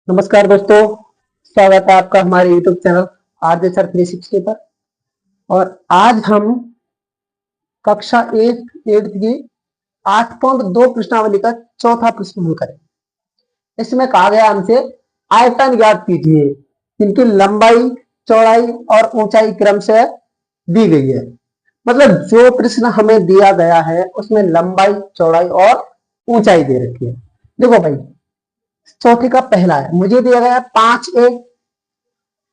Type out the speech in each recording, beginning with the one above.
नमस्कार दोस्तों, स्वागत है आपका हमारे YouTube चैनल आरजे सर 360 पर। और आज हम कक्षा 8 की 8.2 प्रश्नावली का चौथा प्रश्न हल करेंगे। इसमें कहा गया हमसे आयतन ज्ञात कीजिए जिनकी लंबाई, चौड़ाई और ऊंचाई क्रम से दी गई है। मतलब जो प्रश्न हमें दिया गया है उसमें लंबाई, चौड़ाई और ऊंचाई दे रखी है। देखो भाई, चौथे का पहला है, मुझे दिया गया है 5a,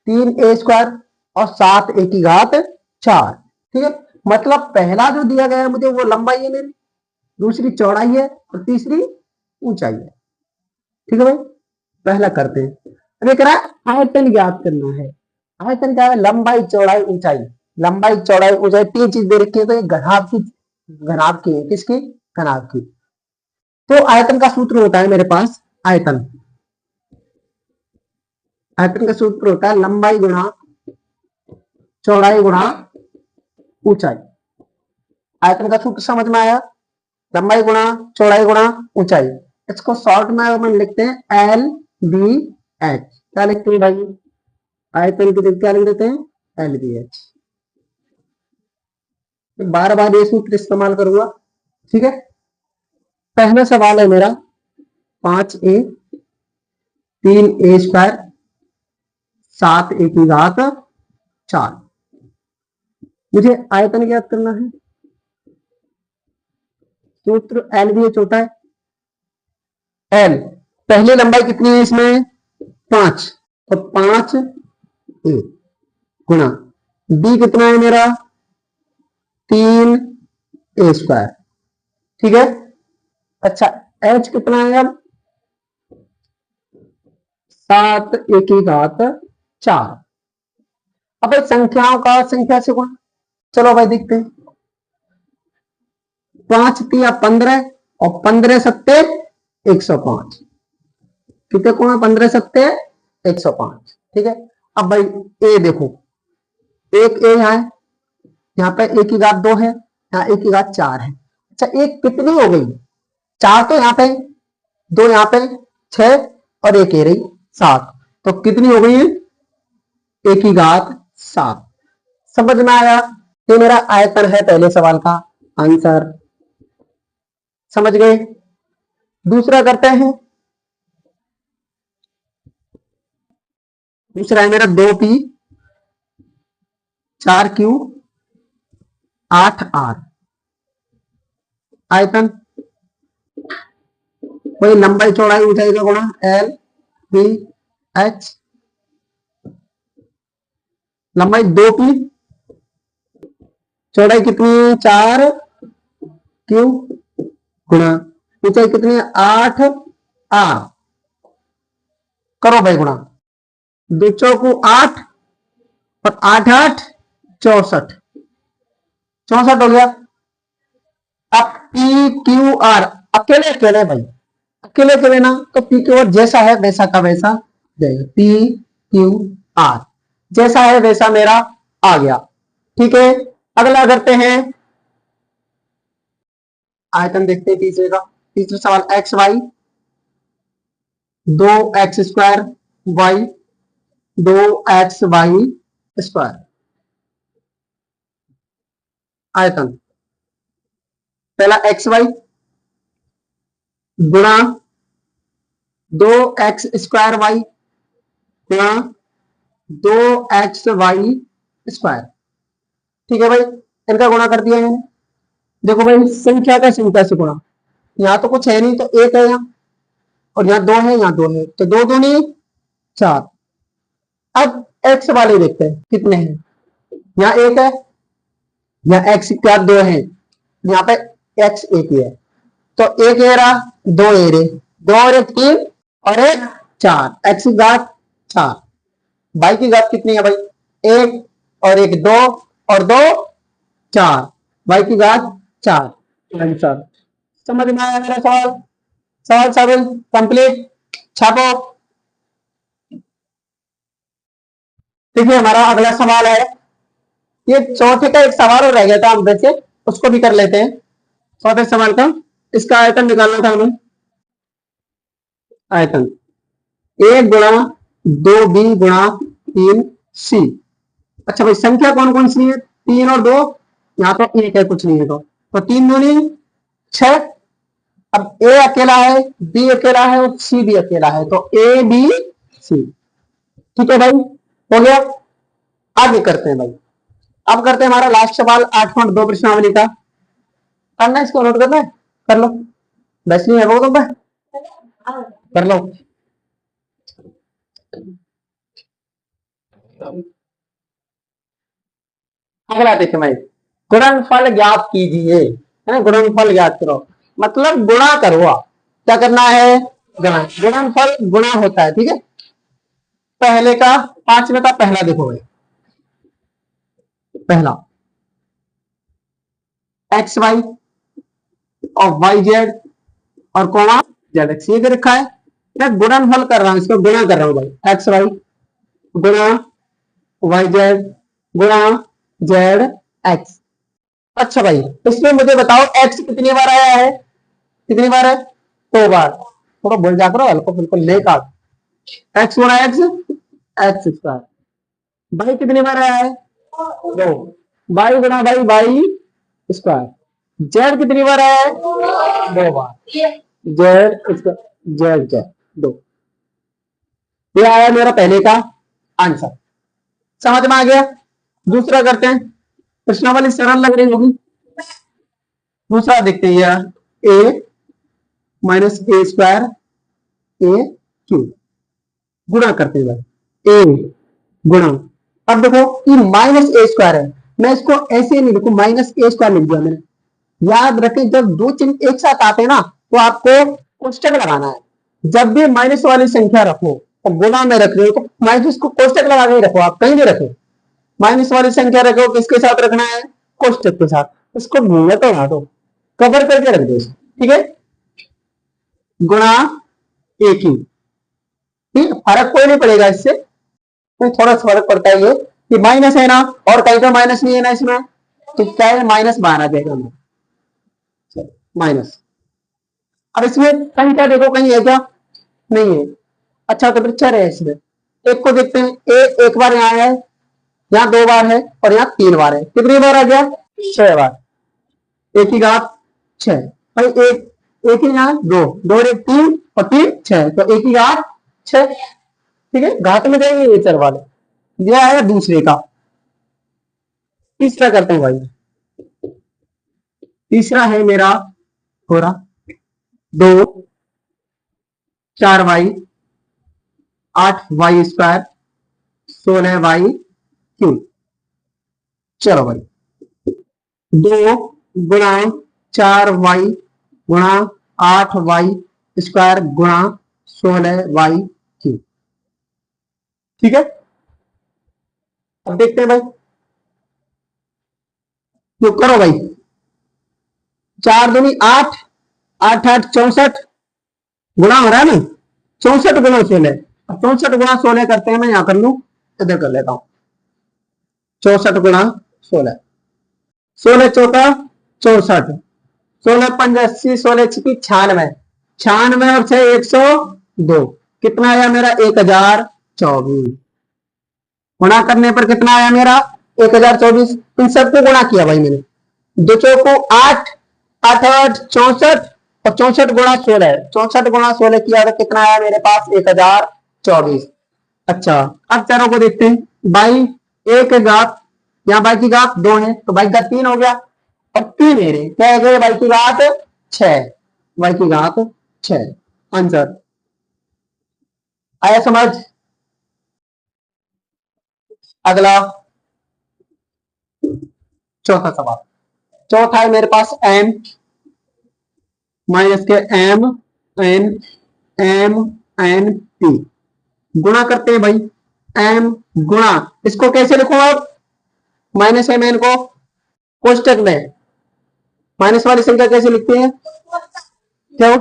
3a स्क्वायर और 7a की घात 4। ठीक है, मतलब पहला जो दिया गया है मुझे वो लंबाई है मेरी, दूसरी चौड़ाई है और तीसरी ऊंचाई है। ठीक है भाई, पहला करते हैं। अब ये कह रहा है आयतन ज्ञात करना है। आयतन क्या है? लंबाई, चौड़ाई, ऊंचाई। लंबाई, चौड़ाई, ऊंचाई तीन चीज दे रखी है, तो ये घनाभ की है। किसकी? घनाभ की। तो आयतन का सूत्र होता है मेरे पास, आयतन का सूत्र होता है लंबाई गुणा चौड़ाई गुणा ऊंचाई। आयतन का सूत्र समझ में आया? लंबाई गुणा चौड़ाई गुणा ऊंचाई। इसको शॉर्ट में हम लिखते हैं एल बी एच। क्या लिखते हैं भाई? आयतन की जगह क्या लिख देते हैं? L B H. बार बार ये सूत्र इस्तेमाल करूंगा। ठीक है, पहला सवाल है मेरा 5a, 3a स्क्वायर, 7a की घात 4। मुझे आयतन ज्ञात करना है। सूत्र एल बी एच होता है, एल पहली लंबाई कितनी है इसमें? 5, तो 5a गुणा बी कितना है मेरा? 3a square. ठीक है, अच्छा एच कितना है? अब 7a की घात 4। अब संख्याओं का संख्या से गुणा। चलो भाई देखते हैं। 5 तिया 15 और 15 सत्ते 105। कितने कोण? 15 सत्ते 105। ठीक है, अब भाई ए देखो, एक ए यहाँ है, यहाँ पे ए की घात 2 है, यहाँ ए की घात 4 है। अच्छा एक कितनी हो गई? 4 तो यहाँ पे, 2 यहाँ पे, 6 और एक ए रही 7। तो कितनी हो गई? ए की घात 7। समझ में आया? ये मेरा आयतन है पहले सवाल का आंसर। समझ गए? दूसरा करते हैं। दूसरा है मेरा 2p, 4q, 8r। आयतन वही लंबाई चौड़ाई ऊंचाई का गुणा एल बी एच। लंबाई 2p, चौड़ाई कितनी है? 4q गुणा ऊंचाई कितनी है? 8r। करो भाई गुणा, 2 चौको 8 और 8 8 64। 64 हो गया। अब पी क्यू आर अकेले अकेले भाई, अकेले अकेले ना, तो पी क्यू आर जैसा है वैसा का वैसा जाएगा। पी क्यू आर जैसा है वैसा मेरा आ गया। ठीक है, अगला करते हैं। आयतन देखते हैं तीसरे का। तीसरा सवाल x y, 2x square y, 2xy square. आयतन पहला एक्स वाई गुणा 2x स्क्वायर वाई गुणा 2xy स्क्वायर। ठीक है भाई, इनका गुणा कर दिया मैंने। देखो भाई, संख्या का संख्या से गुणा। यहाँ तो कुछ है नहीं, तो एक है यहाँ, और यहाँ 2 है, यहाँ 2 है, तो 2 दूनी 4। अब एक्स वाले देखते हैं कितने हैं। यहाँ एक है, यहाँ एक्स क्या 2 है, यहाँ पे एक्स एक ही है, तो एक ए रहा, 2 ए रहे, 2 और 1 3 और 1 4। एक्स की घात 4। वाई की घात कितनी है भाई? 1 और 1 2 और 2 4। वाई की घात 4 आंसर। समझ में आया मेरा सवाल? सवाल 7 कंप्लीट। छापो। देखिए हमारा अगला सवाल है, ये चौथे का एक सवाल और रह गया था हम से, उसको भी कर लेते हैं। चौथे सवाल का इसका आयतन निकालना था हमें। आयतन 1 गुणा 2b गुणा 3c। अच्छा भाई संख्या कौन कौन सी है? 3 और 2, यहाँ तो 1 है, कुछ नहीं है, तो 3 दूनी 6। अब ए अकेला है, बी अकेला है और सी भी अकेला है, तो ए बी सी। ठीक है भाई, हो गया। आगे करते हैं भाई। अब करते हैं हमारा लास्ट सवाल 8.2 प्रश्नावली का। करना है, इसको नोट करना है, कर लो। बस नहीं है वो, तो कर लो। अगला देखिए भाई, गुणनफल ज्ञात कीजिए, है ना, गुणनफल ज्ञात करो, मतलब गुणा करो। क्या करना है? गुणा। गुणनफल गुणा होता है, ठीक है। पहले का, पांचवे का पहला देखो भाई, पहला एक्स वाई और वाई जेड और कोमा जेड एक्स, ये दे रखा है। मैं गुणनफल कर रहा हूं, इसको गुणा कर रहा हूं भाई, एक्स वाई गुणा वाई जेड गुणा जेड एक्स। अच्छा भाई, इसमें मुझे बताओ एक्स कितनी बार आया है? कितनी बार है? 2 बार। थोड़ा बोल जा करो, हल्को फुल्को ले का। एक्स गुणा एक्स, एक्स स्क्वायर। भाई कितनी बार आया है? 2। बाई गुणा बाई, बाई स्क्वायर। जेड कितनी बार आया है? 2 बार। Z Z Z 2। ये आया मेरा पहले का आंसर, समझ में आ गया। दूसरा करते हैं, प्रश्नावली सरल लग रही होगी। दूसरा देखते हैं यार, ए माइनस ए स्क्वायर ए क्यू, गुणा करते हैं भाई, ए गुणा। अब देखो ये माइनस ए स्क्वायर है, मैं इसको ऐसे नहीं लिखू, माइनस ए स्क्वायर लिख दिया मैंने। याद रखें, जब दो चिन्ह एक साथ आते हैं ना, तो आपको कोष्टक लगाना है। जब भी माइनस वाली संख्या रखो और गुणा में रख रहे हो, तो माइनस को कोष्टक लगा के रखो, आप कहीं भी रखो। माइनस वाली संख्या रखो, किसके साथ रखना है? कोष्टक के साथ। इसको भूल तो ना दो, कवर करके रख दो, ठीक है। गुणा ए क्यू, ठीक, फर्क कोई नहीं पड़ेगा इससे, तो थोड़ा सा फर्क पड़ता है ये कि माइनस है ना, और कहीं तो माइनस नहीं है ना इसमें, तो क्या है, माइनस बाहर आ जाएगा माइनस। अब इसमें संख्या देखो, कहीं है क्या? नहीं है। अच्छा तो फिर चर है इसमें। एक को देखते हैं, ए एक बार यहाँ है, यहाँ 2 बार है और यहाँ 3 बार है। कितनी बार आ गया? 6 बार। एक ही घात 6 भाई, एक एक ही यहाँ 2, 2 और 1 3 और 3 6, तो एक ही घात 6। ठीक है, घात में जाएंगे ये चर वाले। यह आया दूसरे का। तीसरा करते हैं भाई। तीसरा है मेरा हो रहा 2 4y 8y square 16y cube. चलो भाई, 2 गुणा 4y गुणा 8y स्क्वायर गुणा 16y क्यूब। ठीक है, अब देखते हैं भाई, तो करो भाई। 4 दूनी 8, 8 8 64 गुणा हो रहा है ना, 64 गुणा 16। अब 64 गुणा 16 करते हैं, मैं यहां कर लू, इधर कर लेता हूं। 64 गुणा 16, 16 चौका 64, 16 पंज 80, 16 छिपी 96, 96 और 6 102। कितना आया मेरा? 1024। गुणा करने पर कितना आया मेरा? 1024। इन सबको गुणा किया भाई मैंने, दो चौको 8, 8 8 64 और 64 गुणा 16, 64 गुणा 16 किया तो कितना आया मेरे पास? 1024। अच्छा, अब चारों को देखते हैं। बाई एक घात, यहाँ बाई की घात 2 है, तो बाई का 3 हो गया। और 3 मेरे क्या है गए? बाई की घात 6, बाई की घात 6। आंसर आया समझ? अगला चौथा सवाल। चौथा है मेरे पास m माइनस के m n m n p। गुणा करते हैं भाई, m गुणा, इसको कैसे लिखो आप? माइनस एम एन को कोष्टक में, माइनस वाली संख्या कैसे लिखते हैं? क्यों?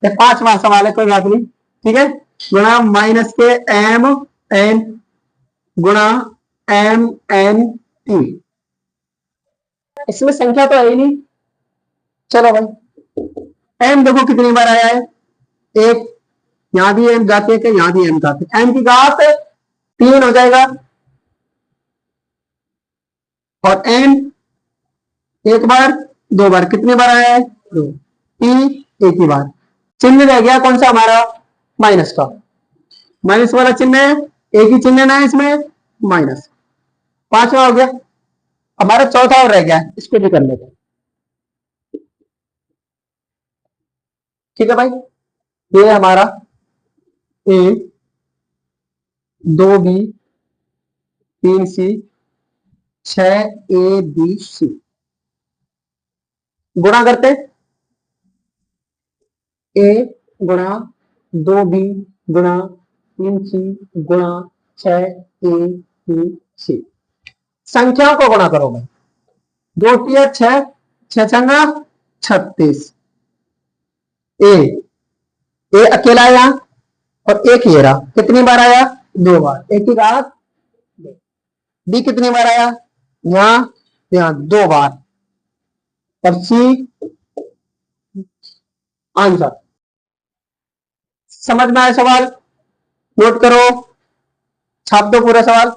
पांचवा सवाल है, कोई बात नहीं, ठीक है। गुणा माइनस के एम एन गुणा एम एन टी। इसमें संख्या तो है ही नहीं। चलो भाई, एम देखो कितनी बार आया है, एक, यहां भी एम जाते हैं, यहां भी एम जाते हैं, एम की घात 3 हो जाएगा, और एन एक बार, 2 बार, कितनी बार आया है, 2, ई एक ही बार। चिन्ह रह गया कौन सा हमारा, माइनस का, माइनस वाला चिन्ह है, एक ही चिन्ह ना है इसमें, माइनस। 5वां हो गया, हमारा चौथा और रह गया, इसको भी कर लेते हैं। ठीक है भाई, ये हमारा ए, 2B, 3C, 6ABC, गुणा करते, ए गुणा 2B गुणा 3C गुणा 6ABC, संख्याओं को गुणा करो भाई, 2 टियर 6, 6 छंगा 36, ए अकेला आया और एक ये रहा, कितनी बार आया, 2 बार, एक ही घात, बी कितनी बार आया, यहां यहां 2 बार, और सी आंसर। समझ में आया सवाल, नोट करो, छाप दो पूरा सवाल।